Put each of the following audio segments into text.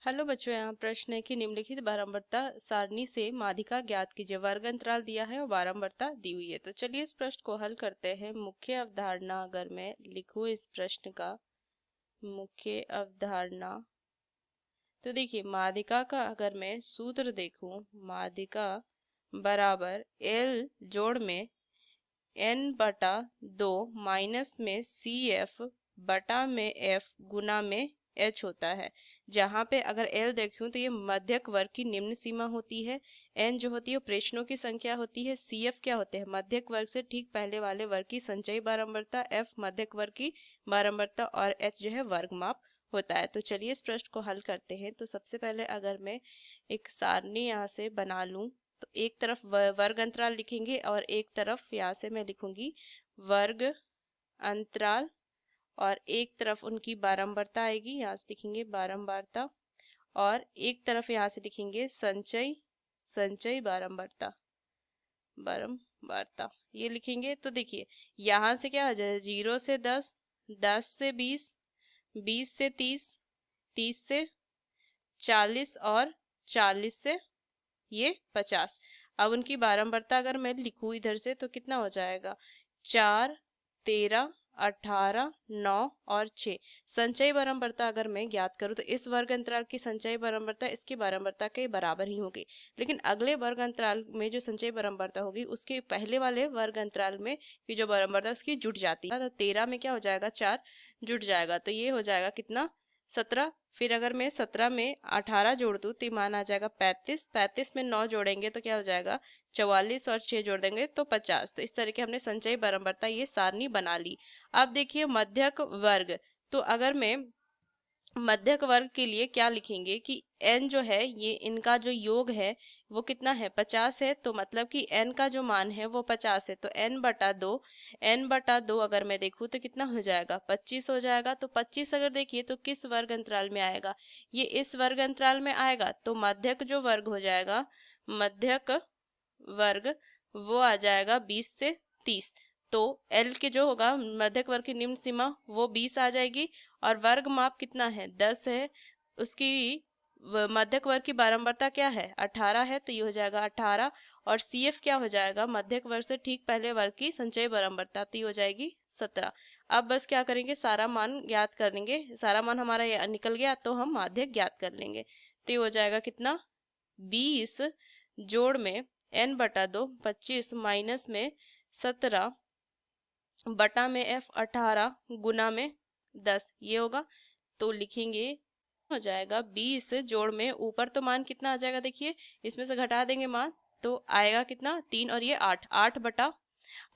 Hello बच्चों, यहाँ प्रश्न है कि निम्नलिखित बारंबारता सारणी से माध्यिका ज्ञात कीजिए। वर्ग अंतराल दिया है और बारंबारता दी हुई है। तो चलिए इस प्रश्न को हल करते हैं। मुख्य अवधारणा अगर मैं लिखूं इस प्रश्न का, मुख्य अवधारणा, तो देखिए माध्यिका का अगर मैं सूत्र देखूं, माध्यिका बराबर एल जोड़ में n बटा 2 माइनस में सी एफ बटा में एफ गुना में h होता है। जहाँ पे अगर l देखूं तो ये मध्यक वर्ग की निम्न सीमा होती है, n जो होती है वो प्रेषणों की संख्या होती है, सी एफ क्या होते हैं, मध्यक वर्ग से ठीक पहले वाले वर्ग की संचयी बारंबारता, f मध्यक वर्ग की बारंबारता और h जो है वर्ग माप होता है। तो चलिए इस प्रश्न को हल करते हैं। तो सबसे पहले अगर मैं एक सारणी यहाँ से बना लूं, तो एक तरफ वर्ग अंतराल लिखेंगे और एक तरफ यहाँ से मैं लिखूंगी वर्ग अंतराल, और एक तरफ उनकी बारंबारता आएगी, यहाँ से लिखेंगे बारंबारता, और एक तरफ यहाँ से लिखेंगे संचयी संचयी बारंबारता, बारंबारता ये लिखेंगे। तो देखिए यहाँ से क्या हो जाए, 0 से 10, 10 से 20, 20 से 30, 30 से 40 और 40 से ये 50। अब उनकी बारंबारता अगर मैं लिखूं इधर से तो कितना हो जाएगा, 4, 13, 18, 9 और 6। संचयी बारंबारता अगर मैं ज्ञात करूं तो इस वर्ग अंतराल की संचयी बारंबारता इसकी बारंबारता के बराबर ही होगी। लेकिन अगले वर्ग अंतराल में जो संचयी बारंबारता होगी उसके पहले वाले वर्ग अंतराल में की जो बारंबारता है उसकी जुट जाती है। तो 13 में क्या हो जाएगा, 4 जुट जाएगा, तो ये हो जाएगा कितना, 17। फिर अगर मैं 17 में 18 जोड़ दूं तो मान आ जाएगा 35, 35 में 9 जोड़ेंगे तो क्या हो जाएगा 44, और 6 जोड़ देंगे तो 50। तो इस तरीके हमने संचयी बारंबारता ये सारणी बना ली। अब देखिए मध्यक वर्ग, तो अगर मैं मध्यक वर्ग के लिए क्या लिखेंगे कि n जो है ये इनका जो योग है वो कितना है, 50 है। तो मतलब कि n का जो मान है वो 50 है, तो n बटा 2, n बटा 2 अगर मैं देखूँ तो कितना हो जाएगा, 25 हो जाएगा। तो 25 अगर देखिए तो किस वर्ग अंतराल में आएगा, ये इस वर्ग अंतराल में आएगा। तो मध्यक जो वर्ग हो जाएगा, मध्यक वर्ग वो आ जाएगा 20 से 30। तो L के जो होगा मध्यक वर्ग की निम्न सीमा वो 20 आ जाएगी, और वर्ग माप कितना है, 10 है। उसकी मध्यक वर्ग की बारंबारता क्या है, 18 है, तो ये हो जाएगा 18। और CF क्या हो जाएगा, मध्यक वर्ग से ठीक पहले वर्ग की संचयी बारंबारता, तो ये हो जाएगी 17। अब बस क्या करेंगे, सारा मान ज्ञात कर लेंगे। सारा मान हमारा ये निकल गया तो हम माध्यक ज्ञात कर लेंगे। तो ये हो जाएगा कितना, 20 जोड़ में n बटा 2, 25 माइनस में 17 बटा में f 18 गुना में 10 ये होगा। तो लिखेंगे हो जाएगा 20 जोड़ में ऊपर तो मान कितना आ जाएगा, देखिए इसमें से घटा देंगे मान तो आएगा कितना, 3 और ये 8, 8 बटा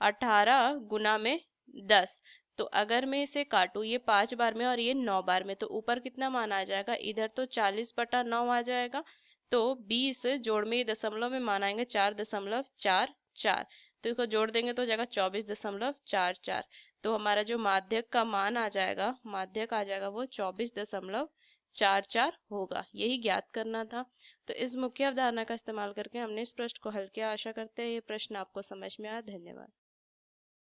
18 गुना में 10। तो अगर मैं इसे काटूं ये 5 बार में और ये 9 बार में, तो ऊपर कितना मान आ जाएगा, इधर तो 40 बटा 9 आ जाएगा। तो 20 जोड़ में ये दशमलव में मान आएंगे 4.44, तो इसको जोड़ देंगे तो हो जाएगा 24.44। तो हमारा जो माध्यक का मान आ जाएगा, माध्यक आ जाएगा वो 24.44 होगा। यही ज्ञात करना था। तो इस मुख्य अवधारणा का इस्तेमाल करके हमने इस प्रश्न को हल किया। आशा करते हैं ये प्रश्न आपको समझ में आया। धन्यवाद।